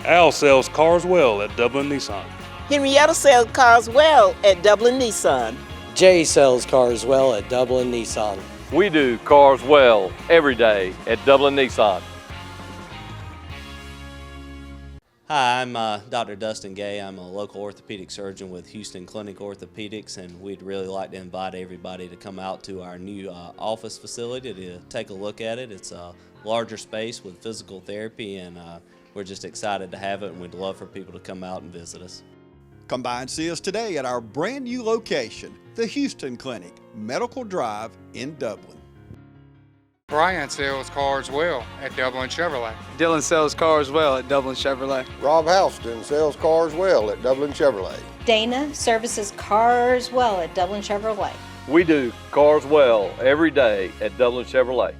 Al sells cars well at Dublin Nissan. Henrietta sells cars well at Dublin Nissan. Jay sells cars well at Dublin Nissan. We do cars well every day at Dublin Nissan. Hi, I'm Dr. Dustin Gay. I'm a local orthopedic surgeon with Houston Clinic Orthopedics, and we'd really like to invite everybody to come out to our new office facility to take a look at it. It's a larger space with physical therapy, and we're just excited to have it, and we'd love for people to come out and visit us. Come by and see us today at our brand new location, the Houston Clinic, Medical Drive in Dublin. Brian sells cars well at Dublin Chevrolet. Dylan sells cars well at Dublin Chevrolet. Rob Houston sells cars well at Dublin Chevrolet. Dana services cars well at Dublin Chevrolet. We do cars well every day at Dublin Chevrolet.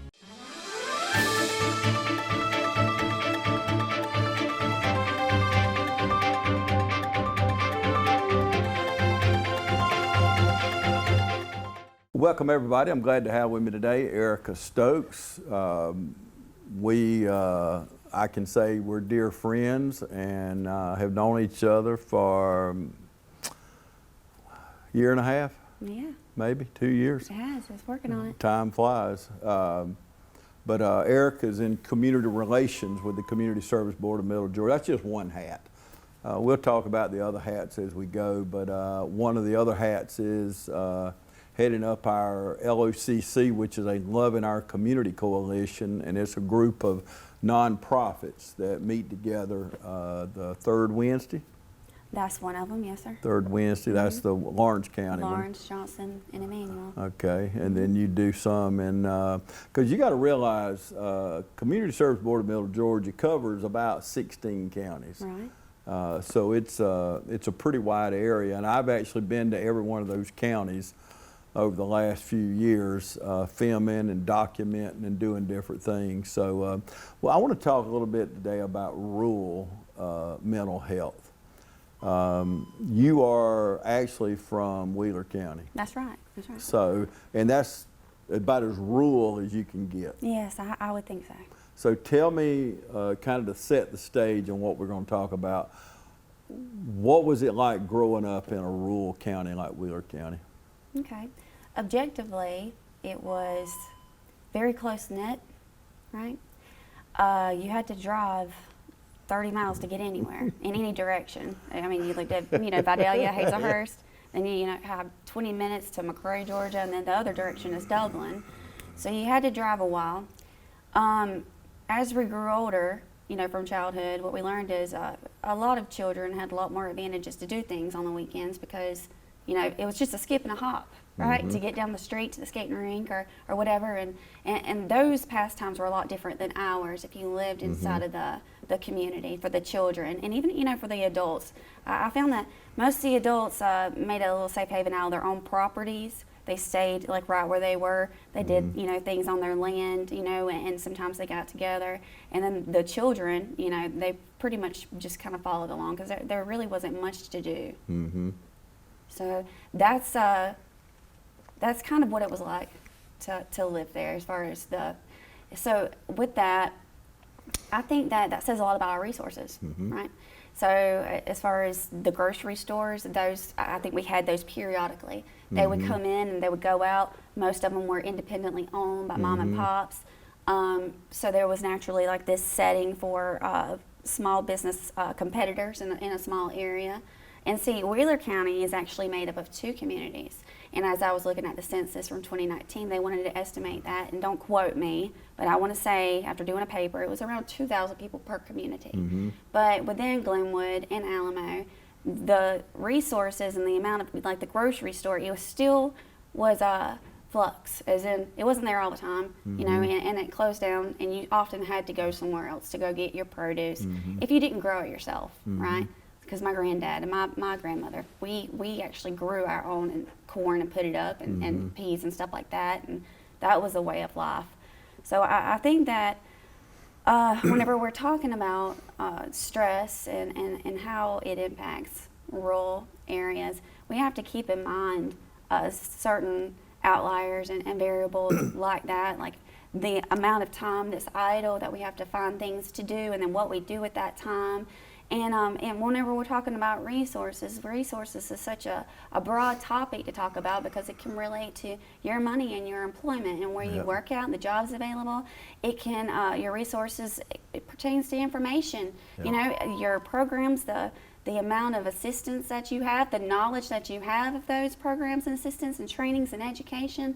Welcome everybody. I'm glad to have with me today Erica Stokes. I can say we're dear friends and have known each other for a year and a half. Yeah. Maybe 2 years. It has. It's working on it. Time flies. But Erica's in community relations with the Community Service Board of Middle Georgia. That's just one hat. We'll talk about the other hats as we go, but one of the other hats is heading up our LOCC, which is a Loving Our Community Coalition, and it's a group of nonprofits that meet together the third Wednesday. That's one of them, yes, sir. Third Wednesday, that's the Lawrence County one. Lawrence, Johnson, and Emmanuel. Okay, and then you do some, and because you got to realize, Community Service Board of Middle Georgia covers about 16 counties. Right. So it's a pretty wide area, and I've actually been to every one of those counties over the last few years, filming and documenting and doing different things. So, well, I want to talk a little bit today about rural mental health. You are actually from Wheeler County. That's right. That's right. So, and that's about as rural as you can get. Yes, I would think so. So tell me, kind of to set the stage on what we're going to talk about, what was it like growing up in a rural county like Wheeler County? Okay. Objectively, it was very close-knit, right? You had to drive 30 miles to get anywhere in any direction. I mean, you looked at, Vidalia, Hazelhurst, then you have 20 minutes to McCray, Georgia, and then the other direction is Dublin. So you had to drive a while. As we grew older, from childhood, what we learned is a lot of children had a lot more advantages to do things on the weekends because, it was just a skip and a hop, right? Mm-hmm. To get down the street to the skating rink or whatever. And those pastimes were a lot different than ours if you lived inside of the community for the children and even, for the adults. I found that most of the adults made a little safe haven out of their own properties. They stayed like right where they were. They did, things on their land, and sometimes they got together. And then the children, they pretty much just kind of followed along because there really wasn't much to do. Mm-hmm. So that's kind of what it was like to live there as far as so with that, I think that says a lot about our resources, right? So as far as the grocery stores, those, I think we had those periodically. They would come in and they would go out. Most of them were independently owned by mom and pops. So there was naturally like this setting for small business competitors in a small area. And see, Wheeler County is actually made up of 2 communities. And as I was looking at the census from 2019, they wanted to estimate that, and don't quote me, but I want to say, after doing a paper, it was around 2,000 people per community. But within Glenwood and Alamo, the resources and the amount of, like the grocery store, it was flux, as in, it wasn't there all the time, and it closed down, and you often had to go somewhere else to go get your produce if you didn't grow it yourself, right? Because my granddad and my grandmother, we actually grew our own corn and put it up and peas and stuff like that, and that was a way of life. So I think that whenever we're talking about stress and how it impacts rural areas, we have to keep in mind certain outliers and variables like that, like the amount of time that's idle that we have to find things to do, and then what we do at that time. And whenever we're talking about resources is such a broad topic to talk about because it can relate to your money and your employment and where you work out and the jobs available. It can, your resources, it pertains to information, you know, your programs, the amount of assistance that you have, the knowledge that you have of those programs and assistance and trainings and education.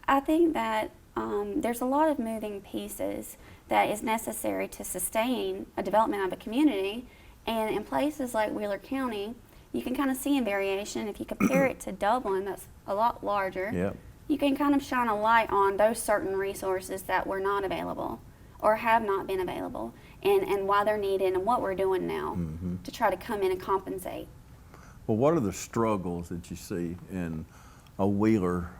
I think that there's a lot of moving pieces that is necessary to sustain a development of a community. And in places like Wheeler County, you can kind of see a variation. If you compare it to Dublin, that's a lot larger. You can kind of shine a light on those certain resources that were not available or have not been available, and why they're needed and what we're doing now to try to come in and compensate. Well, what are the struggles that you see in a Wheeler,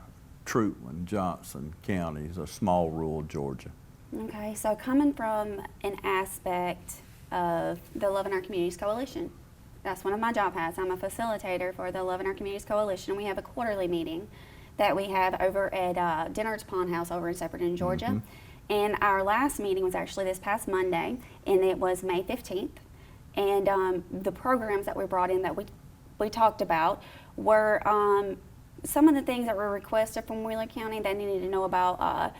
Troutman, Johnson counties, a small rural Georgia? Okay, so coming from an aspect of the Love in Our Communities Coalition, that's one of my job hats. I'm a facilitator for the Love in Our Communities Coalition. We have a quarterly meeting that we have over at Dinard's Pond House over in Sepperton, Georgia. And our last meeting was actually this past Monday, and it was May 15th. And the programs that we brought in that we talked about were some of the things that were requested from Wheeler County. They needed to know about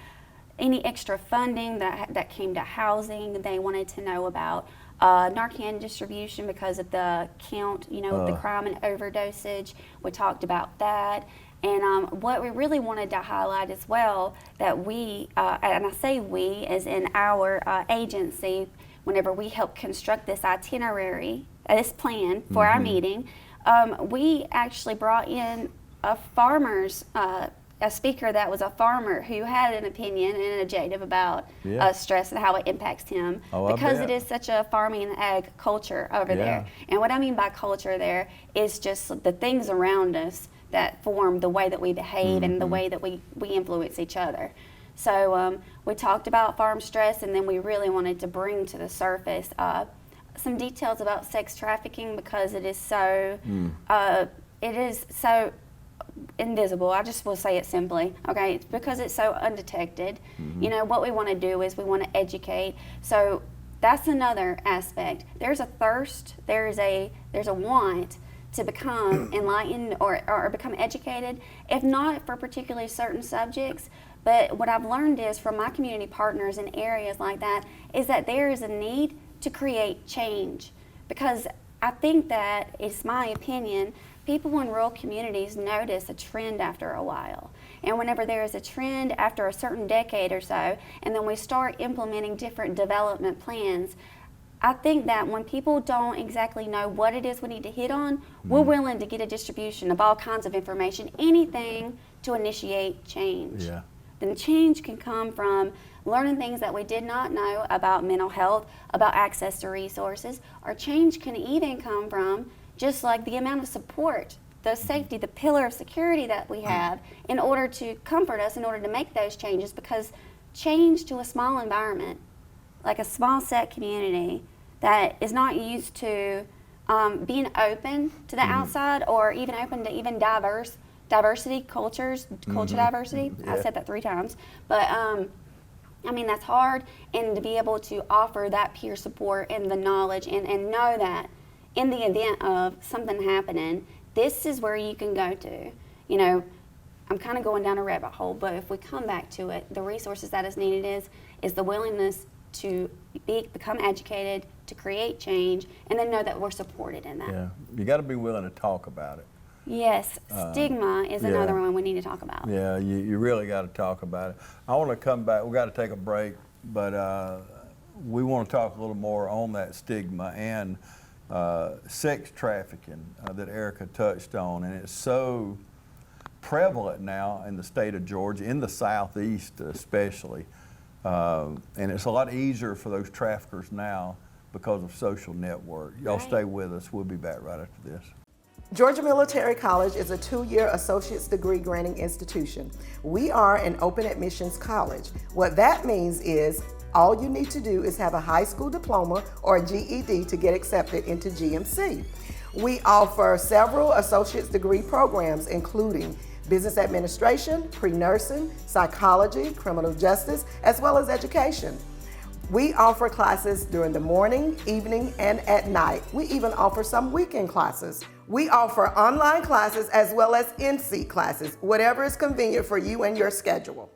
any extra funding that came to housing. They wanted to know about Narcan distribution because of the count, you know, the crime and overdosage. We talked about that. And what we really wanted to highlight as well, that we, and I say we as in our agency, whenever we helped construct this itinerary, this plan for our meeting, we actually brought in a speaker that was a farmer who had an opinion and an objective about stress and how it impacts him because it is such a farming and ag culture over there. And what I mean by culture there is just the things around us that form the way that we behave and the way that we influence each other. So we talked about farm stress, and then we really wanted to bring to the surface some details about sex trafficking because it is so invisible. I just will say it simply, okay? It's because it's so undetected. You know, what we want to do is we want to educate. So that's another aspect. There's a thirst, there's a want to become enlightened or become educated, if not for particularly certain subjects. But what I've learned is from my community partners in areas like that is that there is a need to create change. Because I think that, it's my opinion, people in rural communities notice a trend after a while. And whenever there is a trend after a certain decade or so, and then we start implementing different development plans, I think that when people don't exactly know what it is we need to hit on, we're willing to get a distribution of all kinds of information, anything to initiate change. Then change can come from learning things that we did not know about mental health, about access to resources, or change can even come from just like the amount of support, the safety, the pillar of security that we have in order to comfort us, in order to make those changes, because change to a small environment, like a small set community that is not used to being open to the outside or even open to even diversity, culture diversity. I said that 3 times. But I mean, that's hard. And to be able to offer that peer support and the knowledge and know that in the event of something happening, this is where you can go to. You know, I'm kind of going down a rabbit hole, but if we come back to it, the resources that is needed is the willingness to become educated, to create change, and then know that we're supported in that. You got to be willing to talk about it. Yes, stigma is another one we need to talk about. You really got to talk about it. I want to come back. We got to take a break, but we want to talk a little more on that stigma and sex trafficking that Erica touched on, and it's so prevalent now in the state of Georgia, in the Southeast especially, and it's a lot easier for those traffickers now because of social network. Y'all stay with us. We'll be back right after this. Georgia Military College is a 2-year associate's degree granting institution. We are an open admissions college. What that means is all you need to do is have a high school diploma or a GED to get accepted into GMC. We offer several associate's degree programs, including business administration, pre-nursing, psychology, criminal justice, as well as education. We offer classes during the morning, evening, and at night. We even offer some weekend classes. We offer online classes as well as in-seat classes, whatever is convenient for you and your schedule.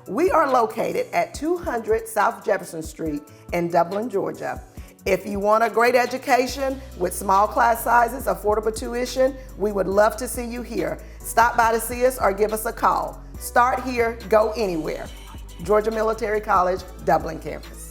We are located at 200 South Jefferson Street in Dublin, Georgia. If you want a great education with small class sizes, affordable tuition, we would love to see you here. Stop by to see us or give us a call. Start here, go anywhere. Georgia Military College, Dublin campus.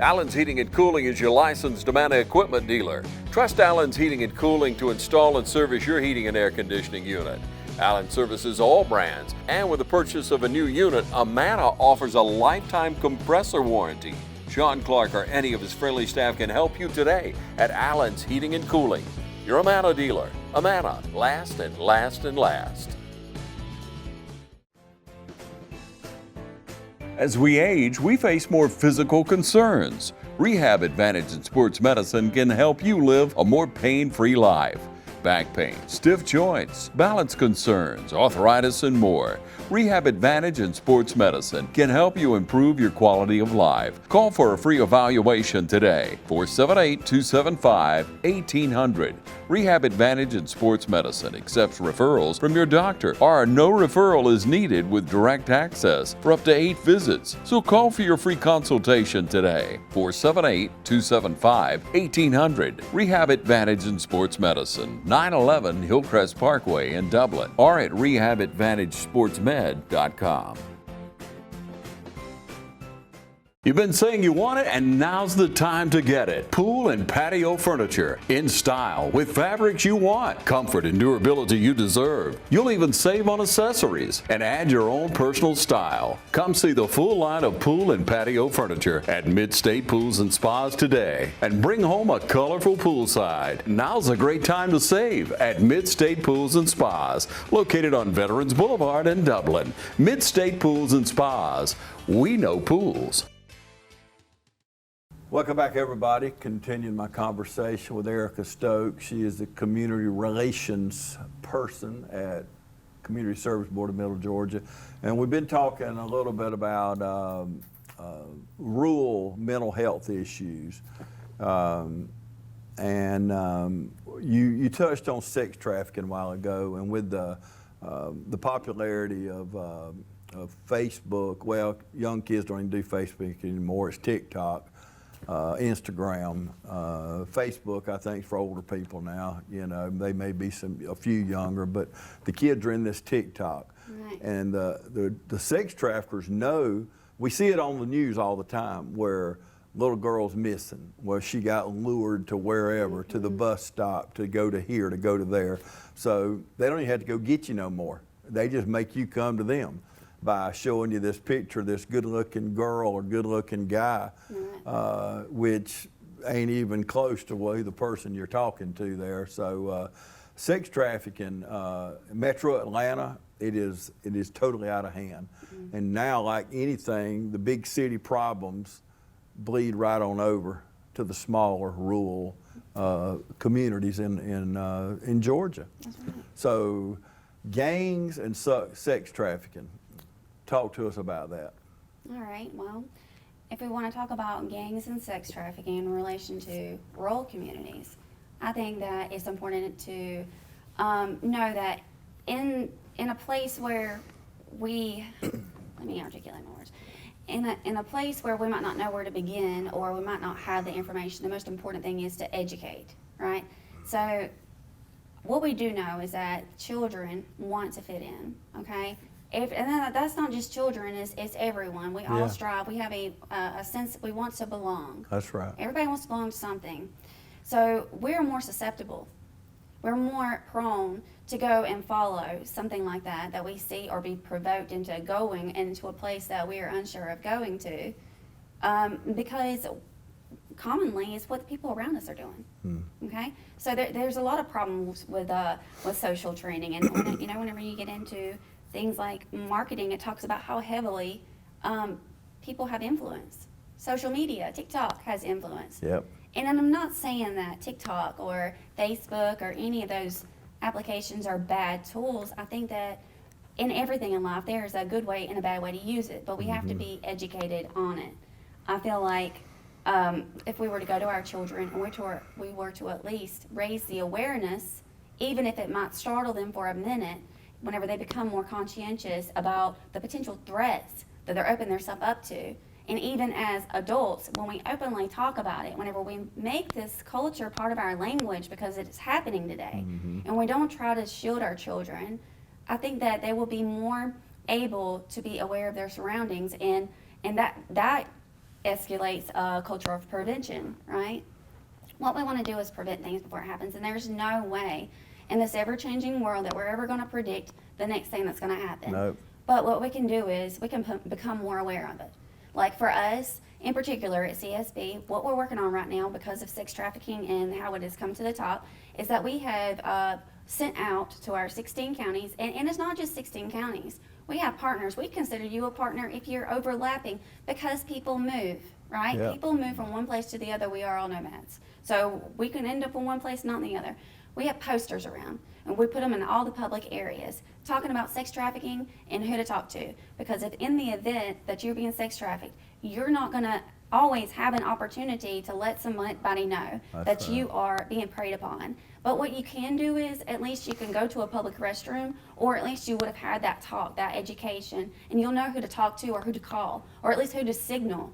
Allen's Heating and Cooling is your licensed Amana equipment dealer. Trust Allen's Heating and Cooling to install and service your heating and air conditioning unit. Allen services all brands, and with the purchase of a new unit, Amana offers a lifetime compressor warranty. Sean Clark or any of his friendly staff can help you today at Allen's Heating and Cooling. Your Amana dealer. Amana, last and last and last. As we age, we face more physical concerns. Rehab Advantage in Sports Medicine can help you live a more pain-free life. Back pain, stiff joints, balance concerns, arthritis, and more. Rehab Advantage in Sports Medicine can help you improve your quality of life. Call for a free evaluation today, 478-275-1800. Rehab Advantage in Sports Medicine accepts referrals from your doctor, or no referral is needed with direct access for up to 8 visits. So call for your free consultation today, 478-275-1800. Rehab Advantage in Sports Medicine, 911 Hillcrest Parkway in Dublin, or at rehabadvantagesportsmed.com. You've been saying you want it, and now's the time to get it. Pool and patio furniture in style with fabrics you want, comfort and durability you deserve. You'll even save on accessories and add your own personal style. Come see the full line of pool and patio furniture at Mid-State Pools and Spas today and bring home a colorful poolside. Now's a great time to save at Mid-State Pools and Spas, located on Veterans Boulevard in Dublin. Mid-State Pools and Spas. We know pools. Welcome back, everybody. Continuing my conversation with Erica Stokes. She is the community relations person at Community Service Board of Middle Georgia. And we've been talking a little bit about rural mental health issues. You touched on sex trafficking a while ago, and with the popularity of Facebook, well, young kids don't even do Facebook anymore, it's TikTok. Instagram, Facebook, I think, for older people now. You know, they may be a few younger, but the kids are in this TikTok. Right. And the sex traffickers know, we see it on the news all the time, where little girl's missing, where she got lured to wherever, to the bus stop, to go to here, to go to there. So they don't even have to go get you no more. They just make you come to them by showing you this picture, this good-looking girl or good-looking guy, which ain't even close to who the person you're talking to there. So sex trafficking, Metro Atlanta, it is totally out of hand. Mm-hmm. And now, like anything, the big city problems bleed right on over to the smaller rural communities in Georgia. That's right. So gangs and sex trafficking. Talk to us about that. All right, well, if we want to talk about gangs and sex trafficking in relation to rural communities, I think that it's important to know that in a place where let me articulate my words, in a place where we might not know where to begin, or we might not have the information, the most important thing is to educate, right? So what we do know is that children want to fit in, okay? And that's not just children, it's everyone. We all strive. We have a sense, we want to belong. That's right. Everybody wants to belong to something. So we're more susceptible. We're more prone to go and follow something like that we see, or be provoked into going into a place that we are unsure of going to, because commonly it's what the people around us are doing. Okay, so there's a lot of problems with social training, and whenever you get into things like marketing, it talks about how heavily people have influence. Social media, TikTok has influence. Yep. And I'm not saying that TikTok or Facebook or any of those applications are bad tools. I think that in everything in life, there's a good way and a bad way to use it, but we have to be educated on it. I feel like if we were to go to our children and we were to at least raise the awareness, even if it might startle them for a minute, whenever they become more conscientious about the potential threats that they're opening themselves up to. And even as adults, when we openly talk about it, whenever we make this culture part of our language because it's happening today, and we don't try to shield our children, I think that they will be more able to be aware of their surroundings, and that escalates a culture of prevention, right? What we want to do is prevent things before it happens, and there's no way in this ever-changing world that we're ever going to predict the next thing that's going to happen. Nope. But what we can do is we can become more aware of it. Like for us, in particular at CSB, what we're working on right now because of sex trafficking and how it has come to the top is that we have sent out to our 16 counties, and it's not just 16 counties. We have partners. We consider you a partner if you're overlapping because people move, right? Yeah. People move from one place to the other. We are all nomads. So we can end up in one place, not in the other. We have posters around, and we put them in all the public areas talking about sex trafficking and who to talk to. Because if in the event that you're being sex trafficked, you're not going to always have an opportunity to let somebody know that you are being preyed upon. But what you can do is at least you can go to a public restroom, or at least you would have had that talk, that education, and you'll know who to talk to or who to call, or at least who to signal.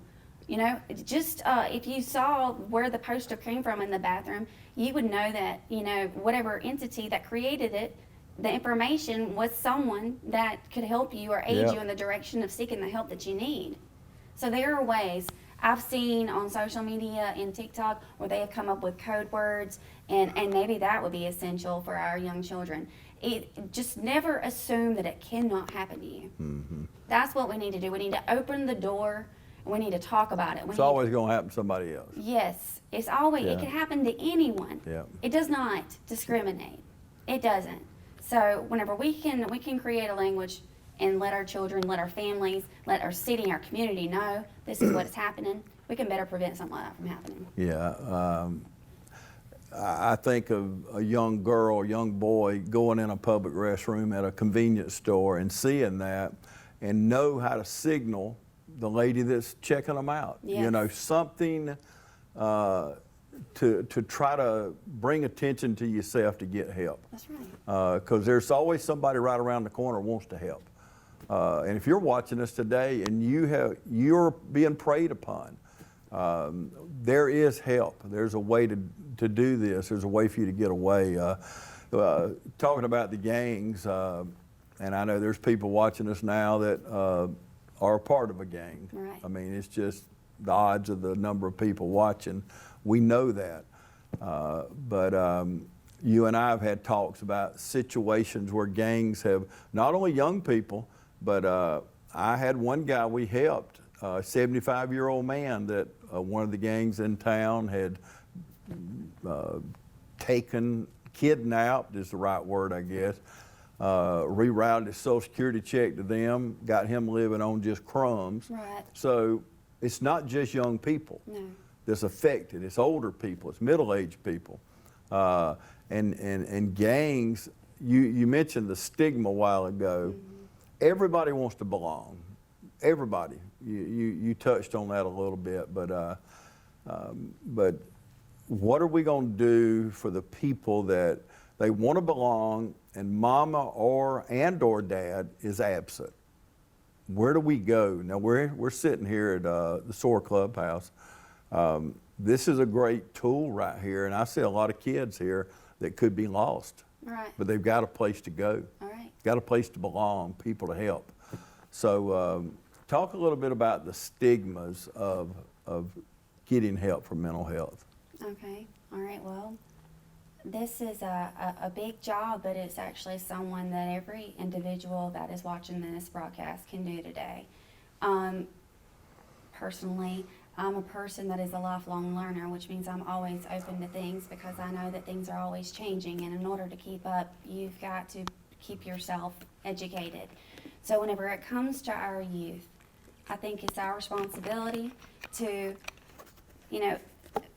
You know, just if you saw where the poster came from in the bathroom, you would know that, you know, whatever entity that created it, the information was someone that could help you or aid you in the direction of seeking the help that you need. So there are ways I've seen on social media and TikTok where they have come up with code words, and maybe that would be essential for our young children. Just never assume that it cannot happen to you. That's what we need to do. We need to open the door. We need to talk about it. It's always going to happen to somebody else. Yes, it's always, it can happen to anyone. Yeah. It does not discriminate. It doesn't. So whenever we can create a language and let our children, let our families, let our city, our community know this is what is happening, we can better prevent something like that from happening. Yeah. I think of a young girl, young boy going in a public restroom at a convenience store and seeing that and know how to signal the lady that's checking them out. Yes. You know, something to try to bring attention to yourself to get help. That's right. Because there's always somebody right around the corner who wants to help. And if you're watching us today and you're being preyed upon, there is help. There's a way to do this. There's a way for you to get away. Talking about the gangs, and I know there's people watching us now that are a part of a gang. Right. I mean, it's just the odds of the number of people watching. We know that. But you and I have had talks about situations where gangs have not only young people, but I had one guy we helped, a 75-year-old man that one of the gangs in town had kidnapped is the right word, I guess. Rerouted his Social Security check to them, got him living on just crumbs. Right. So it's not just young people No. that's affected. It's older people. It's middle-aged people. And gangs, you mentioned the stigma a while ago. Everybody wants to belong. Everybody. You touched on that a little bit, but what are we going to do for the people that they want to belong and mama or dad is absent? Where do we go? Now we're sitting here at the SOAR Clubhouse. This is a great tool right here, and I see a lot of kids here that could be lost. Right. But they've got a place to go. All right. Got a place to belong, people to help. So talk a little bit about the stigmas of getting help for mental health. Okay. All right. Well, this is a big job, but it's actually someone that every individual that is watching this broadcast can do today. Personally, I'm a person that is a lifelong learner, which means I'm always open to things because I know that things are always changing, and in order to keep up, you've got to keep yourself educated. So whenever it comes to our youth, I think it's our responsibility to,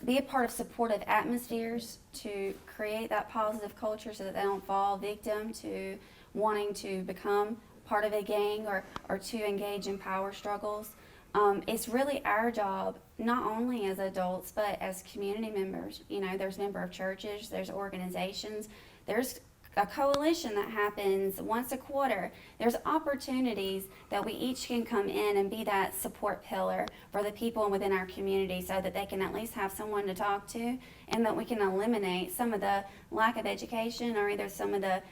be a part of supportive atmospheres, to create that positive culture so that they don't fall victim to wanting to become part of a gang or to engage in power struggles. It's really our job, not only as adults, but as community members. You know, there's member of churches, there's organizations, there's a coalition that happens once a quarter. There's opportunities that we each can come in and be that support pillar for the people within our community so that they can at least have someone to talk to, and that we can eliminate some of the lack of education or either some of the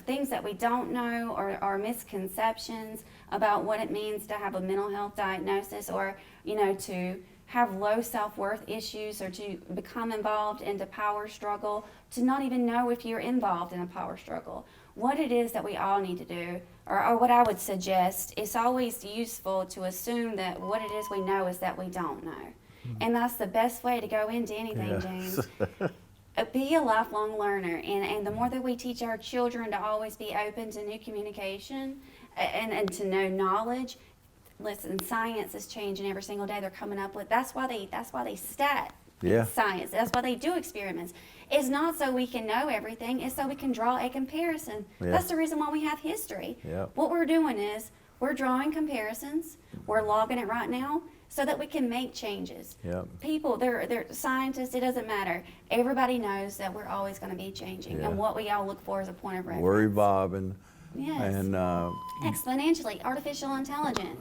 things that we don't know or misconceptions about what it means to have a mental health diagnosis, or, you know, to have low self-worth issues, or to become involved in the power struggle, to not even know if you're involved in a power struggle. What it is that we all need to do, or what I would suggest, it's always useful to assume that what it is we know is that we don't know. And that's the best way to go into anything, James. Be a lifelong learner, and the more that we teach our children to always be open to new communication and to know knowledge. Listen, science is changing every single day. They're coming up with, that's why they stat science. That's why they do experiments. It's not so we can know everything, it's so we can draw a comparison. That's the reason why we have history. What we're doing is we're drawing comparisons, we're logging it right now so that we can make changes. People, they're scientists, it doesn't matter. Everybody knows that we're always going to be changing, and what we all look for is a point of reference. We're evolving. And exponentially, artificial intelligence.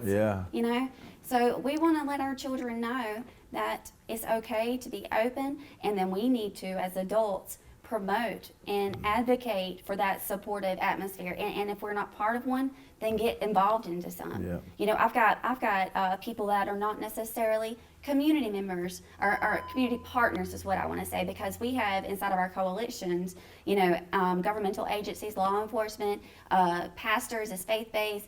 You know, so we want to let our children know that it's okay to be open, and then we need to, as adults, promote and advocate for that supportive atmosphere. And if we're not part of one, then get involved into some. You know, I've got people that are not necessarily community members or community partners is what I want to say, because we have inside of our coalitions, you know, governmental agencies, law enforcement, pastors as faith-based,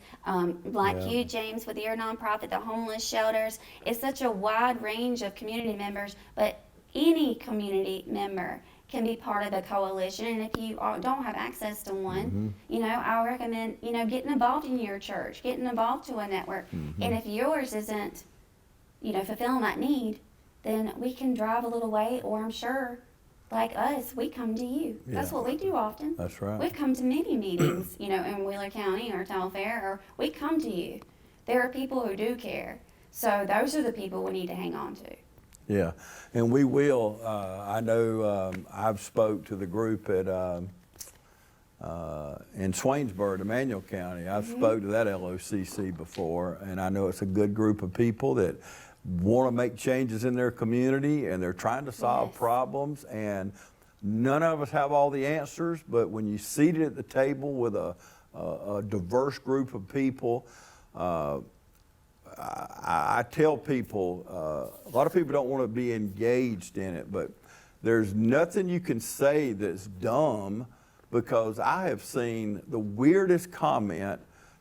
like you, James, with your nonprofit, the homeless shelters. It's such a wide range of community members, but any community member can be part of the coalition. And if you don't have access to one, you know, I recommend, you know, getting involved in your church, getting involved to a network. And if yours isn't, you know, fulfilling that need, then we can drive a little way, or I'm sure, like us, we come to you. That's what we do often. That's right. We've come to many meetings, you know, in Wheeler County or Telfair, or we come to you. There are people who do care. So those are the people we need to hang on to. Yeah, and we will. I know I've spoke to the group at in Swainsboro, Emmanuel County. I've spoke to that LOCC before, and I know it's a good group of people that want to make changes in their community, and they're trying to solve problems, and none of us have all the answers, but when you're seated at the table with a diverse group of people, I tell people, a lot of people don't want to be engaged in it, but there's nothing you can say that's dumb, because I have seen the weirdest comment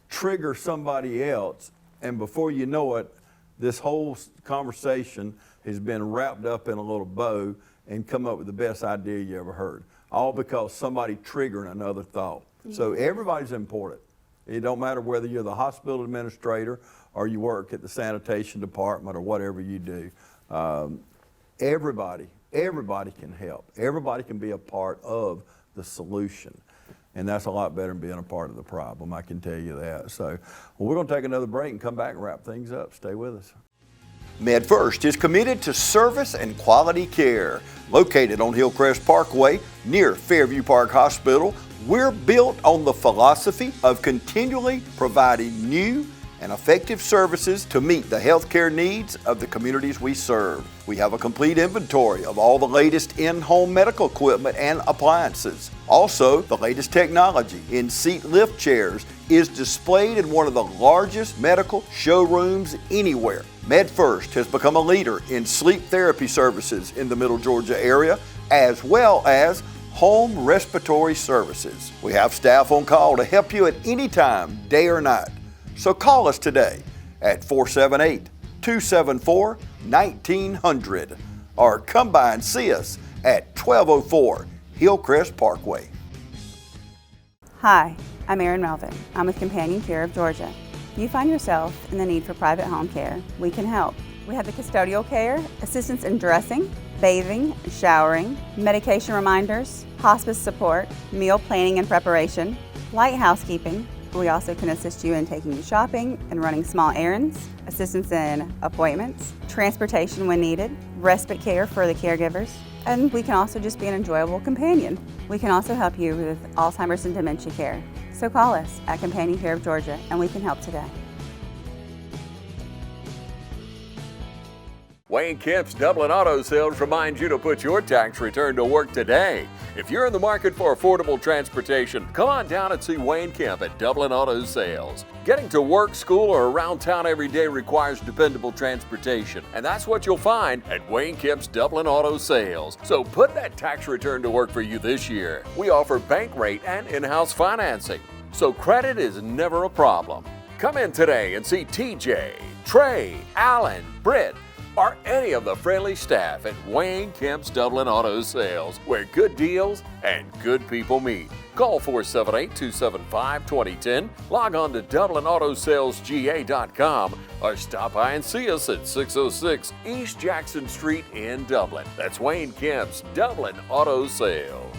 trigger somebody else, and before you know it, this whole conversation has been wrapped up in a little bow and come up with the best idea you ever heard, all because somebody triggering another thought. So everybody's important. It don't matter whether you're the hospital administrator or you work at the sanitation department or whatever you do. Everybody can help. Everybody can be a part of the solution. And that's a lot better than being a part of the problem, I can tell you that. So we're going to take another break and come back and wrap things up. Stay with us. MedFirst is committed to service and quality care. Located on Hillcrest Parkway near Fairview Park Hospital, we're built on the philosophy of continually providing new and effective services to meet the healthcare needs of the communities we serve. We have a complete inventory of all the latest in-home medical equipment and appliances. Also, the latest technology in seat lift chairs is displayed in one of the largest medical showrooms anywhere. MedFirst has become a leader in sleep therapy services in the Middle Georgia area, as well as home respiratory services. We have staff on call to help you at any time, day or night. So call us today at 478-274-1900 or come by and see us at 1204 Hillcrest Parkway. Hi, I'm Erin Melvin. I'm with Companion Care of Georgia. If you find yourself in the need for private home care, we can help. We have the custodial care, assistance in dressing, bathing, showering, medication reminders, hospice support, meal planning and preparation, light housekeeping, We also can assist you in taking you shopping and running small errands, assistance in appointments, transportation when needed, respite care for the caregivers, and we can also just be an enjoyable companion. We can also help you with Alzheimer's and dementia care. So call us at Companion Care of Georgia and we can help today. Wayne Kemp's Dublin Auto Sales reminds you to put your tax return to work today. If you're in the market for affordable transportation, come on down and see Wayne Kemp at Dublin Auto Sales. Getting to work, school, or around town every day requires dependable transportation, and that's what you'll find at Wayne Kemp's Dublin Auto Sales. So put that tax return to work for you this year. We offer bank rate and in-house financing, so credit is never a problem. Come in today and see TJ, Trey, Alan, Britt, or any of the friendly staff at Wayne Kemp's Dublin Auto Sales, where good deals and good people meet. Call 478-275-2010, log on to DublinAutoSalesGA.com, or stop by and see us at 606 East Jackson Street in Dublin. That's Wayne Kemp's Dublin Auto Sales.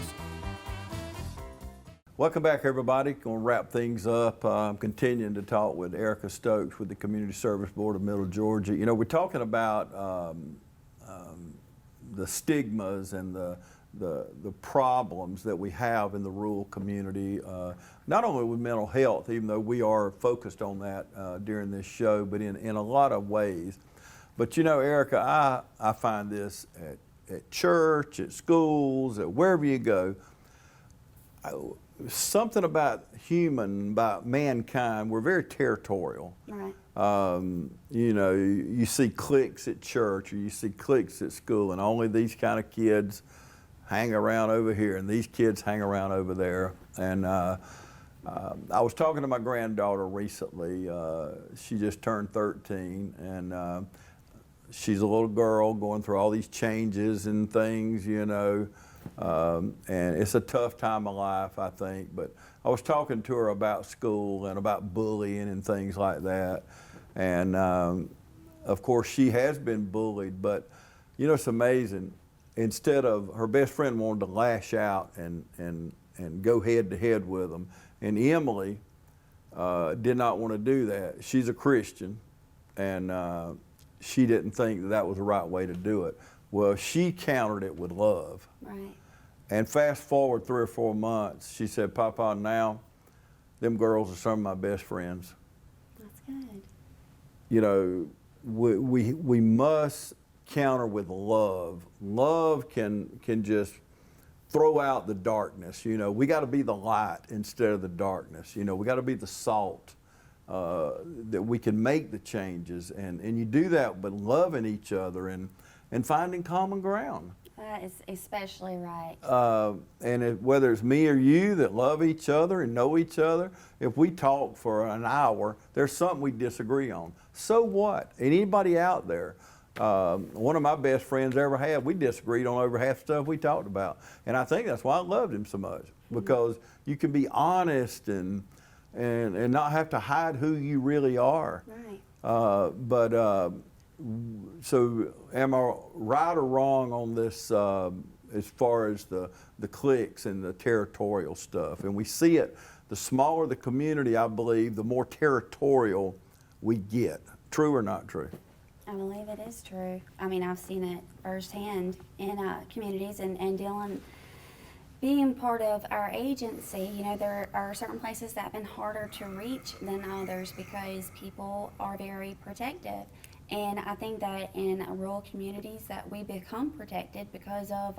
Welcome back, everybody. Going to wrap things up. I'm continuing to talk with Erica Stokes with the Community Service Board of Middle Georgia. You know, we're talking about the stigmas and the problems that we have in the rural community, not only with mental health, even though we are focused on that during this show, but in a lot of ways. But you know, Erica, I find this at church, at schools, at wherever you go. Something about mankind, we're very territorial. Right. You know, you see cliques at church or you see cliques at school, and only these kind of kids hang around over here and these kids hang around over there. And I was talking to my granddaughter recently. She just turned 13, and she's a little girl going through all these changes and things, you know. And it's a tough time of life, I think, but I was talking to her about school and about bullying and things like that, and of course she has been bullied, but you know, it's amazing. Instead of, her best friend wanted to lash out and go head to head with them, and Emily did not want to do that. She's a Christian, and she didn't think that was the right way to do it. Well, she countered it with love. Right. And fast forward 3 or 4 months, she said, Papa, now them girls are some of my best friends. That's good. You know, we must counter with love. Love can just throw out the darkness. You know, we got to be the light instead of the darkness. You know, we got to be the salt that we can make the changes. And you do that by loving each other and finding common ground. That is especially right. And whether it's me or you that love each other and know each other, if we talk for an hour, there's something we disagree on. So what? And anybody out there, one of my best friends ever had, we disagreed on over half the stuff we talked about. And I think that's why I loved him so much, because you can be honest and not have to hide who you really are. Right. So am I right or wrong on this as far as the cliques and the territorial stuff? And we see it, the smaller the community, I believe, the more territorial we get. True or not true? I believe it is true. I mean, I've seen it firsthand in communities and dealing, being part of our agency. You know, there are certain places that have been harder to reach than others because people are very protective. And I think that in rural communities that we become protected because of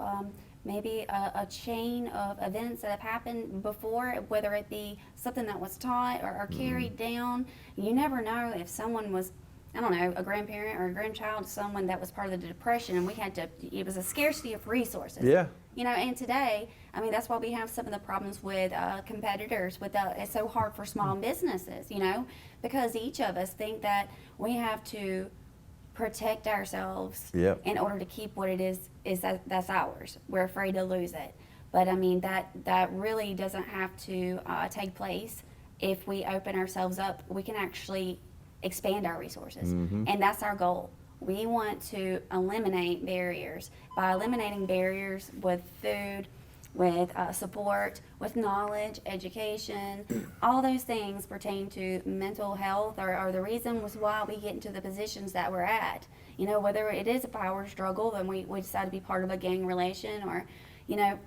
maybe a chain of events that have happened before, whether it be something that was taught or carried down. You never know if someone was, I don't know, a grandparent or a grandchild of someone that was part of the Depression, and we had to, it was a scarcity of resources. Yeah. You know, and today, I mean, that's why we have some of the problems with competitors, it's so hard for small businesses, you know, because each of us think that we have to protect ourselves in order to keep what it is that's ours. We're afraid to lose it. But I mean, that really doesn't have to take place. If we open ourselves up, we can actually expand our resources. And that's our goal. We want to eliminate barriers. By eliminating barriers with food, with support, with knowledge, education. All those things pertain to mental health are the reason was why we get into the positions that we're at. You know, whether it is a power struggle, then we decide to be part of a gang relation, or, you know,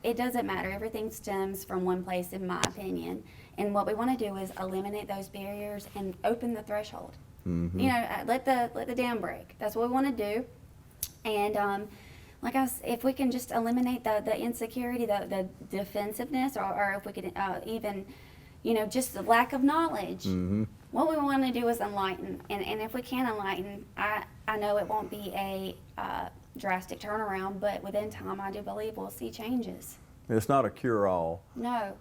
it doesn't matter. Everything stems from one place, in my opinion. And what we want to do is eliminate those barriers and open the threshold. Mm-hmm. You know, let the dam break. That's what we want to do. And like I was, if we can just eliminate the insecurity, the defensiveness, or if we could even, you know, just the lack of knowledge. Mm-hmm. What we want to do is enlighten. And if we can enlighten, I know it won't be a drastic turnaround, but within time, I do believe we'll see changes. It's not a cure-all. No.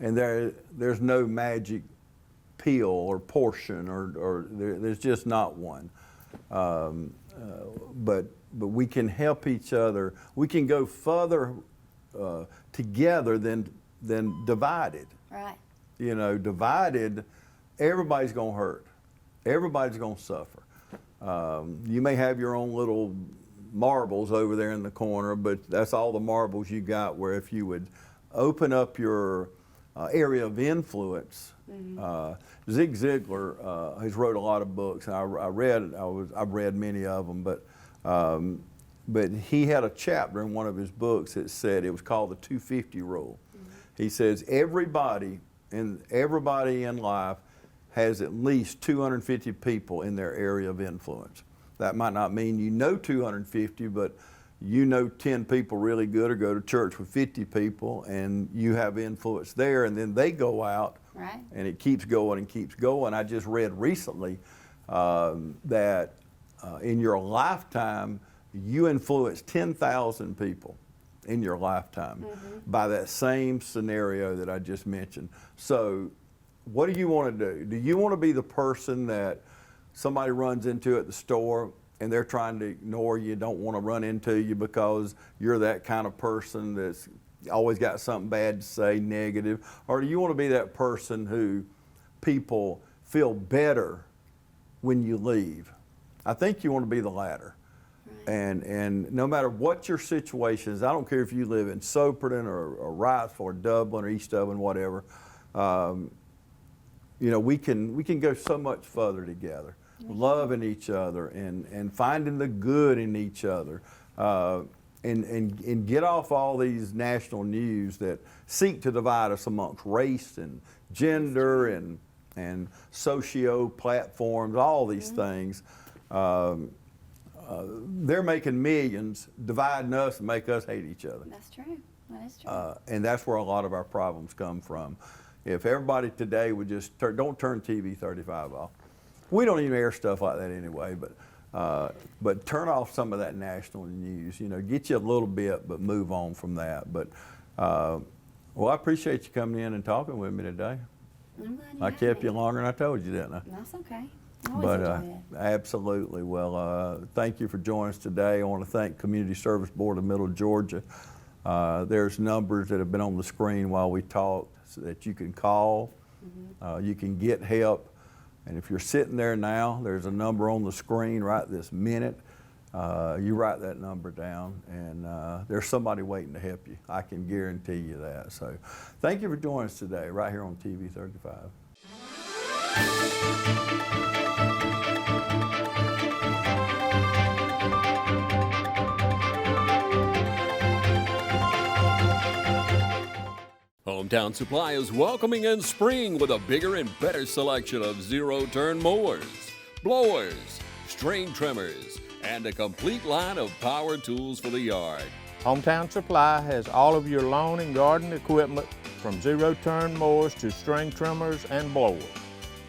And there's no magic pill or portion, or there's just not one. But we can help each other. We can go further together than divided. Right. You know, divided, everybody's gonna hurt. Everybody's gonna suffer. You may have your own little marbles over there in the corner, but that's all the marbles you got, where if you would open up your area of influence. Zig Ziglar has wrote a lot of books, and I've read many of them, but he had a chapter in one of his books that said, it was called the 250 rule. He says everybody in life has at least 250 people in their area of influence. That might not mean you know 250, but you know 10 people really good, or go to church with 50 people, and you have influence there, and then they go out, right, and it keeps going and keeps going. I just read recently that in your lifetime, you influence 10,000 people in your lifetime by that same scenario that I just mentioned. So what do you want to do? Do you want to be the person that somebody runs into at the store and they're trying to ignore you, don't want to run into you because you're that kind of person that's always got something bad to say, negative? Or do you want to be that person who people feel better when you leave? I think you want to be the latter. And no matter what your situation is, I don't care if you live in Soperton or Wrightsville or Dublin or East Dublin, whatever, you know, we can go so much further together, loving each other and finding the good in each other, and get off all these national news that seek to divide us amongst race and gender and socio platforms, all these things. They're making millions, dividing us and make us hate each other. That's true. That is true. And that's where a lot of our problems come from. If everybody today would just don't turn TV 35 off. We don't even air stuff like that anyway, but turn off some of that national news. You know, get you a little bit, but move on from that. But well, I appreciate you coming in and talking with me today. I'm glad I kept you longer than I told you, didn't I? That's okay. I always enjoy it. Absolutely. Well, thank you for joining us today. I want to thank Community Service Board of Middle Georgia. There's numbers that have been on the screen while we talked so that you can call, you can get help. And if you're sitting there now, there's a number on the screen right this minute. You write that number down, and there's somebody waiting to help you. I can guarantee you that. So thank you for joining us today right here on TV 35. Hometown Supply is welcoming in spring with a bigger and better selection of zero-turn mowers, blowers, string trimmers, and a complete line of power tools for the yard. Hometown Supply has all of your lawn and garden equipment, from zero-turn mowers to string trimmers and blowers.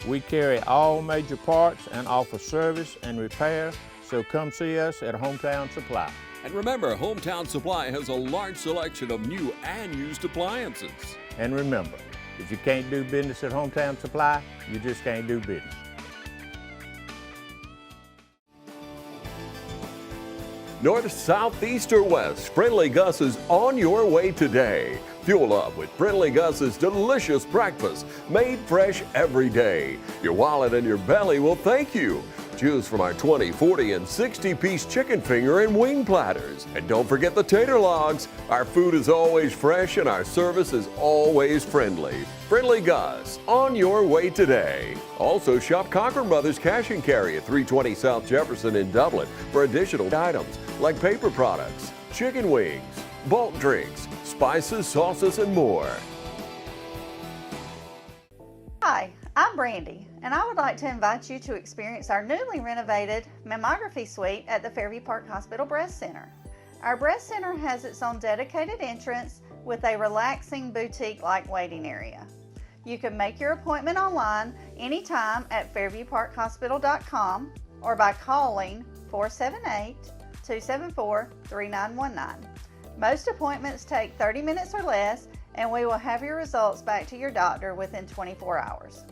We carry all major parts and offer service and repair, so come see us at Hometown Supply. And remember, Hometown Supply has a large selection of new and used appliances. And remember, if you can't do business at Hometown Supply, you just can't do business. North, south, east, or west, Friendly Gus is on your way today. Fuel up with Friendly Gus's delicious breakfast, made fresh every day. Your wallet and your belly will thank you. Choose from our 20, 40, and 60-piece chicken finger and wing platters. And don't forget the tater logs. Our food is always fresh and our service is always friendly. Friendly Gus, on your way today. Also shop Cochran Brothers Cash and Carry at 320 South Jefferson in Dublin for additional items like paper products, chicken wings, bulk drinks, spices, sauces, and more. Hi, I'm Brandy, and I would like to invite you to experience our newly renovated mammography suite at the Fairview Park Hospital Breast Center. Our breast center has its own dedicated entrance with a relaxing boutique-like waiting area. You can make your appointment online anytime at fairviewparkhospital.com or by calling 478-274-3919. Most appointments take 30 minutes or less, and we will have your results back to your doctor within 24 hours.